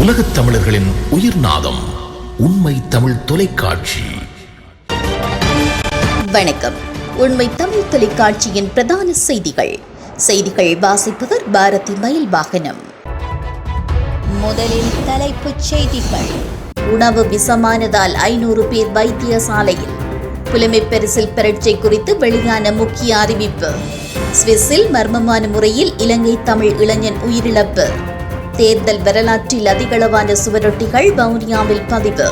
உலகத் தமிழர்களின் உயிர்நாதம் உண்மை தமிழ் தொலைக்காட்சி. வணக்கம். உண்மை தமிழ் தொலைக்காட்சியின் பிரதான செய்திகள் வாசிப்பவர் பாரதி மயில் வாகனம். முதலில் தலைப்புச் செய்திகள். உணவு விஷமானதால் 500 பேர் வைத்தியசாலையில். புலமைப்பரிசில் பரீட்சை குறித்து வெளியான முக்கிய அறிவிப்பு. சுவிஸில் மர்மமான முறையில் இலங்கை தமிழ் இளைஞன் உயிரிழப்பு. தேர்தல் வரலாற்றில் அதிகளவான சுவரொட்டிகள் வவுனியாவில் பதிவு.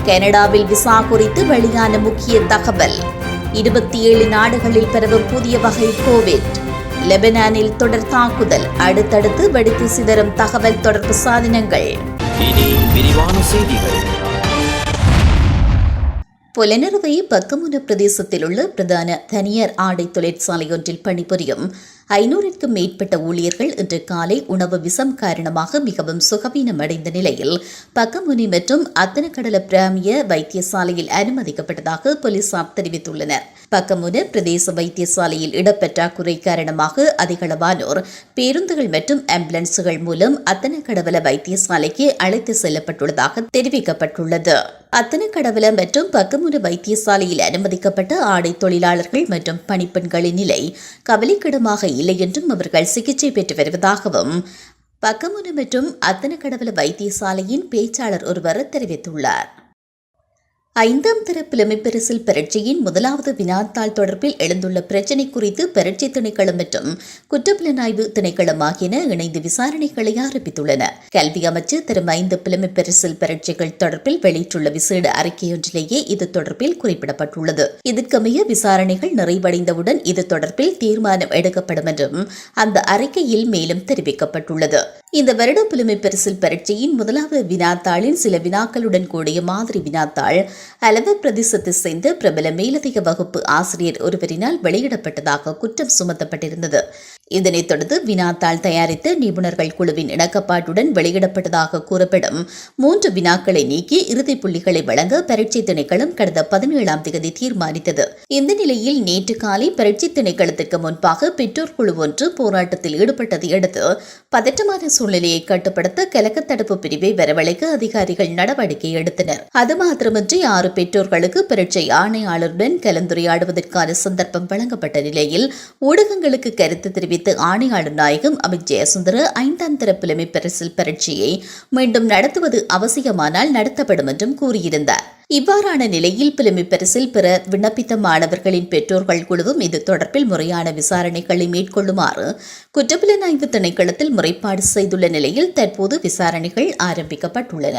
கனடாவில் விசா குறித்து வெளியான முக்கிய தகவல். 27 நாடுகளில் பரவும் புதிய வகை கோவிட். லெபனானில் தொடர் தாக்குதல். அடுத்தடுத்து வெடித்து சிதறும் தகவல் தொடர்பு சாதனங்கள். இனி விரிவான செய்திகள். புலனறுவை பக்கமுன பிரதேசத்தில் உள்ள பிரதான தனியார் ஆடை தொழிற்சாலை ஒன்றில் பணிபுரியும் 500க்கும் மேற்பட்ட ஊழியர்கள் இன்று காலை உணவு விஷம் காரணமாக மிகவும் சுகவீனமடைந்த நிலையில் பக்கமுனி மற்றும் அத்தனக்கடல பிராமிய வைத்தியசாலையில் அனுமதிக்கப்பட்டதாக போலீசார் தெரிவித்துள்ளனர். பக்கமுன பிரதேச வைத்தியசாலையில் இடப்பற்றாக்குறை காரணமாக அதிகளவானோர் பேருந்துகள் மற்றும் ஆம்புலன்ஸுகள் மூலம் அத்தனக்கடவல வைத்தியசாலைக்கு அழைத்து செல்லப்பட்டுள்ளதாக தெரிவிக்கப்பட்டுள்ளது. அத்தனக்கடவல மற்றும் பக்கமுன வைத்தியசாலையில் அனுமதிக்கப்பட்ட ஆடை தொழிலாளர்கள் மற்றும் பணிப்பெண்களின் நிலை கவலைக்கிடமாக இல்லை என்றும் அவர்கள் சிகிச்சை பெற்று வருவதாகவும் பக்கமுன மற்றும் அத்தனக்கடவல வைத்தியசாலையின் பேச்சாளர் ஒருவர் தெரிவித்துள்ளார். 5ஆம் தர புலமைப்பரிசில் பரீட்சையின் முதலாவது வினாத்தாள் தொடர்பில் எழுந்துள்ள பிரச்சினை குறித்து பரீட்சை திணைக்களம் மற்றும் குற்றப்புலனாய்வு திணைக்களம் ஆகியன இணைந்து விசாரணைகளை ஆரம்பித்துள்ளன. கல்வி அமைச்சு தரும் 5 புலமைப்பரிசில் பரீட்சைகள் தொடர்பில் வெளியிட்டுள்ள விசேட அறிக்கையொன்றிலேயே இது தொடர்பில் குறிப்பிடப்பட்டுள்ளது. இதற்கமைய விசாரணைகள் நிறைவடைந்தவுடன் இது தொடர்பில் தீர்மானம் எடுக்கப்படும் என்றும் அந்த அறிக்கையில் மேலும் தெரிவிக்கப்பட்டுள்ளது. இந்த வருட புலமைப்பரிசில் பரீட்சையின் முதலாவது வினாத்தாளின் சில வினாக்களுடன் கூடிய மாதிரி வினாத்தாள் அளவு பிரதேசத்தை சேர்ந்த பிரபல மேலதிக வகுப்பு ஆசிரியர் ஒருவரினால் வெளியிடப்பட்டதாக குற்றம் சுமத்தப்பட்டிருந்தது. இதனைத் தொடர்ந்து வினாத்தாள் தயாரித்த நிபுணர்கள் குழுவின் இணக்கப்பாட்டுடன் வெளியிடப்பட்டதாக கூறப்படும் 3 வினாக்களை நீக்கி இறுதிப் புள்ளிகளை வழங்க பரீட்சை திணைக்களம் கடந்த 17ஆம் தேதி தீர்மானித்தது. இந்த நிலையில் நேற்று காலை பரீட்சை திணைக்களத்திற்கு முன்பாக பெற்றோர் குழு ஒன்று போராட்டத்தில் ஈடுபட்டதை அடுத்து பதற்றமான சூழ்நிலையை கட்டுப்படுத்த கலக்க தடுப்பு பிரிவை வரவழைக்க அதிகாரிகள் நடவடிக்கை எடுத்தனர். அது மாத்திரமின்றி 6 பெற்றோர்களுக்கு பரீட்சை ஆணையாளருடன் கலந்துரையாடுவதற்கான சந்தர்ப்பம் வழங்கப்பட்ட நிலையில் ஊடகங்களுக்கு கருத்து தெரிவித்த ஆணையாளர் நாயகம் அமித் ஜெயசுந்தர 5ஆம் தர புலமைப்பரிசில் பரீட்சையை மீண்டும் நடத்துவது அவசியமானால் நடத்தப்படும் என்றும் கூறியிருந்தார். இவ்வாறான நிலையில் புலமைப்பரிசில் பெற விண்ணப்பித்த மாணவர்களின் பெற்றோர்கள் குழுவும் இது தொடர்பில் முறையான விசாரணைகளை மேற்கொள்ளுமாறு குற்றப்புலனாய்வு திணைக்களத்தில் முறைப்பாடு செய்துள்ள நிலையில் தற்போது விசாரணைகள் ஆரம்பிக்கப்பட்டுள்ளன.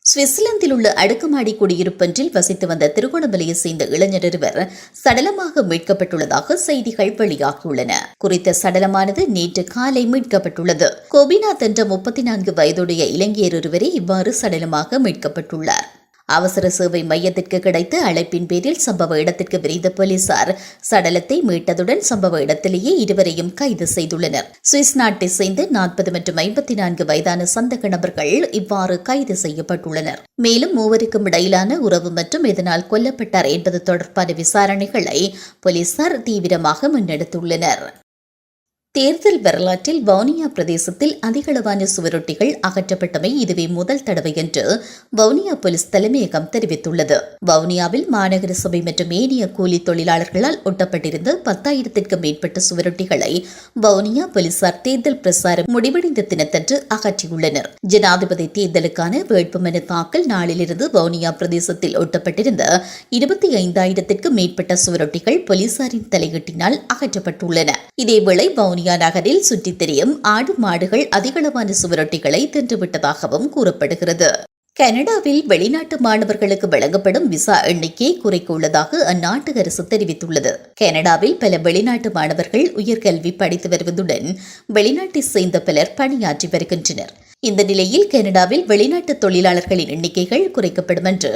சுவிட்சர்லாந்தில் உள்ள அடுக்குமாடி குடியிருப்பொன்றில் வசித்து வந்த திருகோணமலையை சேர்ந்த இளைஞர் ஒருவர் சடலமாக மீட்கப்பட்டுள்ளதாக செய்திகள் வெளியாகியுள்ளன. குறித்த சடலமானது நேற்று காலை மீட்கப்பட்டுள்ளது. கோபிநாத் என்ற 34 வயதுடைய இளைஞர் ஒருவரே இவ்வாறு சடலமாக மீட்கப்பட்டுள்ளார். அவசர சேவை மையத்திற்கு கிடைத்த அழைப்பின் பேரில் சம்பவ இடத்திற்கு விரைந்த போலீசார் சடலத்தை மீட்டதுடன் சம்பவ இடத்திலேயே இருவரையும் கைது செய்துள்ளனர். சுவிஸ் நாட்டை சேர்ந்த 40 மற்றும் 54 வயதான சந்தக நபர்கள் இவ்வாறு கைது செய்யப்பட்டுள்ளனர். மேலும் மூவருக்கும் இடையிலான உறவு மற்றும் இதனால் கொல்லப்பட்டார் என்பது தொடர்பான விசாரணைகளை போலீசார் தீவிரமாக முன்னெடுத்துள்ளனர். தேர்தல் வரலாற்றில் வவுனியா பிரதேசத்தில் அதிகளவான சுவரொட்டிகள் அகற்றப்பட்டமை இதுவே முதல் தடவை என்று வவுனியா போலீஸ் தலைமையகம் தெரிவித்துள்ளது. வவுனியாவில் மாநகர சபை மற்றும் ஏனைய கூலி தொழிலாளர்களால் ஒட்டப்பட்டிருந்த 10,000க்கும் மேற்பட்ட சுவரொட்டிகளை வவுனியா போலீசார் தேர்தல் பிரசாரம் முடிவடைந்த தினத்தன்று அகற்றியுள்ளனர். ஜனாதிபதி தேர்தலுக்கான வேட்புமனு தாக்கல் நாளிலிருந்து வவுனியா பிரதேசத்தில் ஒட்டப்பட்டிருந்த 25,000க்கும் மேற்பட்ட சுவரொட்டிகள் போலீசாரின் தலையீட்டினால் அகற்றப்பட்டுள்ளன. இதேவேளை வவுனியா நகரில் சுற்றித் திரியும் ஆடு மாடுகள் அதிகளவான சுவரொட்டிகளை தின்றுவிட்டதாகவும் கூறப்படுகிறது. கனடாவில் வெளிநாட்டு மாணவர்களுக்கு வழங்கப்படும் விசா எண்ணிக்கை குறைக்க உள்ளதாக அந்நாட்டு அரசு தெரிவித்துள்ளது. கனடாவில் பல வெளிநாட்டு மாணவர்கள் உயர்கல்வி படித்து வருவதுடன் வெளிநாட்டை சேர்ந்த பலர் பணியாற்றி வருகின்றனர். இந்த நிலையில் கனடாவில் வெளிநாட்டு தொழிலாளர்களின் எண்ணிக்கைகள் குறைக்கப்படும் என்று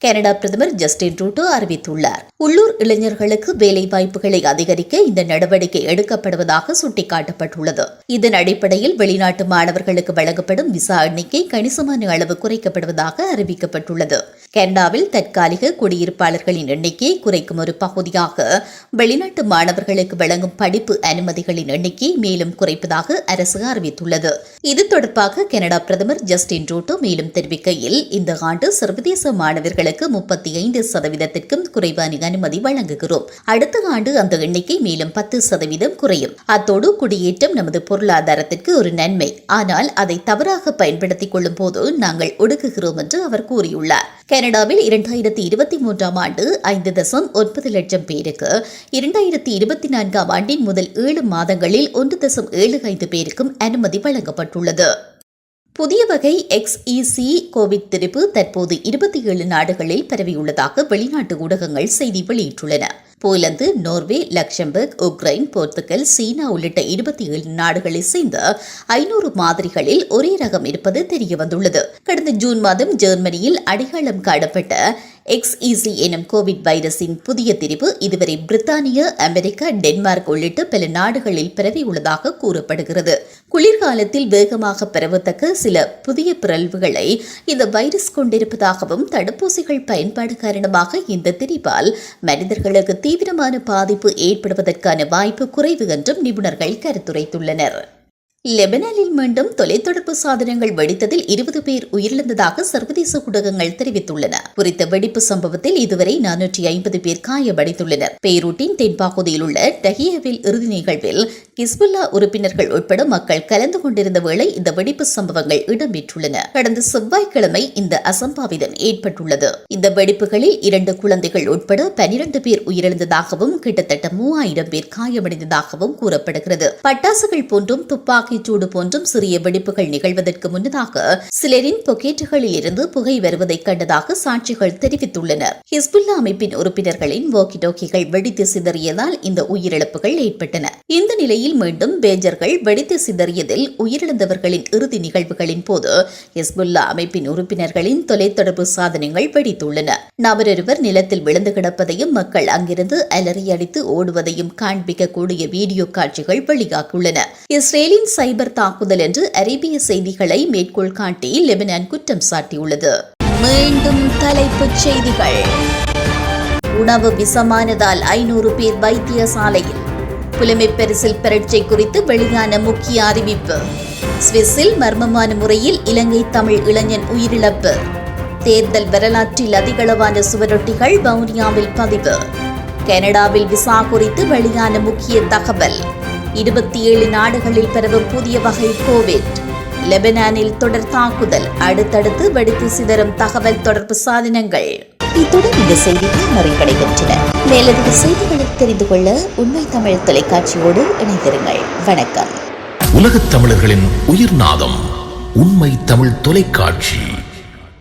கனடா பிரதமர் ஜஸ்டின் ட்ரூடோ அறிவித்துள்ளார். உள்ளூர் இளைஞர்களுக்கு வேலை வாய்ப்புகளை அதிகரிக்க இந்த நடவடிக்கை எடுக்கப்படுவதாக சுட்டிக்காட்டப்பட்டுள்ளது. இதன் அடிப்படையில் வெளிநாட்டு மாணவர்களுக்கு வழங்கப்படும் விசா எண்ணிக்கை கணிசமான அளவு குறைக்கப்படுவதாக அறிவிக்கப்பட்டுள்ளது. கனடாவில் தற்காலிக குடியிருப்பாளர்களின் எண்ணிக்கையை குறைக்கும் ஒரு பகுதியாக வெளிநாட்டு மாணவர்களுக்கு வழங்கும் படிப்பு அனுமதிகளின் எண்ணிக்கையை மேலும் குறைப்பதாக அரசு அறிவித்துள்ளது. இது தொடர்பாக கனடா பிரதமர் ஜஸ்டின் ட்ரூடோ மேலும் தெரிவிக்கையில், இந்த ஆண்டு சர்வதேச மாணவர்களுக்கு 35% குறைவான அனுமதி வழங்குகிறோம். அடுத்த ஆண்டு அந்த எண்ணிக்கை மேலும் 10% குறையும். அத்தோடு குடியேற்றம் நமது பொருளாதாரத்திற்கு ஒரு நன்மை, ஆனால் அதை தவறாக பயன்படுத்திக் கொள்ளும் போது நாங்கள் ஒடுக்குகிறோம் என்று அவர் கூறியுள்ளார். கனடாவில் 2023 ஆண்டு 5.9 லட்சம் பேருக்கு, 2024 ஆண்டின் முதல் 7 மாதங்களில் 1.75 பேருக்கும் அனுமதி வழங்கப்பட்டுள்ளது. புதிய வகை XEC கோவிட் திரிப்பு தற்போது 27 நாடுகளில் பரவியுள்ளதாக வெளிநாட்டு ஊடகங்கள் செய்தி வெளியிட்டுள்ளன. Poland, Norway, Luxembourg, Ukraine, Portugal, China உள்ளிட்ட 27 நாடுகளை சேர்ந்த 500 மாதிரிகளில் ஒரே ரகம் இருப்பது தெரியவந்துள்ளது. கடந்த ஜூன் மாதம் ஜெர்மனியில் அடையாளம் காணப்பட்ட XEC எனும் கோவிட் வைரஸின் புதிய திரிவு இதுவரை பிரித்தானியா, அமெரிக்கா, டென்மார்க் உள்ளிட்ட பல நாடுகளில் பரவியுள்ளதாக கூறப்படுகிறது. குளிர்காலத்தில் வேகமாக பரவத்தக்க சில புதிய பிறழ்வுகளை இந்த வைரஸ் கொண்டிருப்பதாகவும், தடுப்பூசிகள் பயன்பாடு காரணமாக இந்த திரிவால் மனிதர்களுக்கு தீவிரமான பாதிப்பு ஏற்படுவதற்கான வாய்ப்பு குறைவு என்றும் நிபுணர்கள் கருத்துரைத்துள்ளனர். லெபனானில் மீண்டும் தொலைத்தொடர்பு சாதனங்கள் வெடித்ததில் 20 பேர் உயிரிழந்ததாக சர்வதேச ஊடகங்கள் தெரிவித்துள்ளன. குறித்த வெடிப்பு சம்பவத்தில் இதுவரை 450 பேர் காயமடைந்துள்ளனர். பெய்ரூட்டின் தென்பகுதியில் உள்ள டஹியாவில் இறுதி நிகழ்வில் ஹிஸ்புல்லா உறுப்பினர்கள் உட்பட மக்கள் கலந்து கொண்டிருந்த வேளை இந்த வெடிப்பு சம்பவங்கள் இடம்பெற்றுள்ளன. கடந்த செவ்வாய்க்கிழமை இந்த அசம்பாவிதம் ஏற்பட்டுள்ளது. இந்த வெடிப்புகளில் 2 குழந்தைகள் உட்பட 12 பேர் உயிரிழந்ததாகவும் கிட்டத்தட்ட 3000 பேர் காயமடைந்ததாகவும் கூறப்படுகிறது. பட்டாசுகள் போன்றும் துப்பாக்கி சூடு போன்றும் சிறிய வெடிப்புகள் நிகழ்வதற்கு முன்னதாக சிலரின் பொக்கெட்டுகளில் இருந்து புகை வருவதை கண்டதாக சாட்சிகள் தெரிவித்துள்ளனர். ஹிஸ்புல்லா அமைப்பின் உறுப்பினர்களின் வாக்கி டாக்கிகள் வெடித்து சிதறியதால் இந்த உயிரிழப்புகள் ஏற்பட்டன. இந்த நிலையில் மீண்டும் பேஜர்கள் வெடித்து சிதறியதில் உயிரிழந்தவர்களின் இறுதி நிகழ்வுகளின் போது ஹிஸ்புல்லா அமைப்பின் உறுப்பினர்களின் தொலைத்தொடர்பு சாதனங்கள் வெடித்துள்ளன. நபரொருவர் நிலத்தில் விழுந்து கிடப்பதையும் மக்கள் அங்கிருந்து அலறி அடித்து ஓடுவதையும் காண்பிக்கக்கூடிய வீடியோ காட்சிகள் வெளியாகியுள்ளன. இஸ்ரேலின் சைபர் தாக்குதல் என்று அரேபிய செய்திகளை மேற்கோள் காட்டி லெபனான் குற்றம் சாட்டியுள்ளது. மீண்டும் தலைப்புச் செய்திகள். உணவு விஷமானதால் 500 பேர் வைத்தியசாலையில். புலமை பரிசில் பரீட்சை குறித்து வெளியான முக்கிய அறிவிப்பு. சுவிஸில் மர்மமான முறையில் இலங்கை தமிழ் இளைஞன் உயிரிழப்பு. தேர்தல் வரலாற்றில் அதிகளவான சுவரொட்டிகள் வவுனியாவில் பதிவு. கனடாவில் விசா குறித்து வெளியான முக்கிய தகவல். 27 நாடுகளில் பரவும் புதிய வகை கோவிட். லெபனானில் தொடர் தாக்குதல். அடுத்தடுத்து வெடித்து சிதறும் தகவல் தொடர்பு சாதனங்கள். இத்துடன் இந்த செய்திகள் நிறைவடைகின்றன. மேலதிக செய்திகளை தெரிந்து கொள்ள உண்மை தமிழ் தொலைக்காட்சியோடு இணைந்திருங்கள். வணக்கம். உலகத் தமிழர்களின் உயிர்நாதம் உண்மை தமிழ் தொலைக்காட்சி.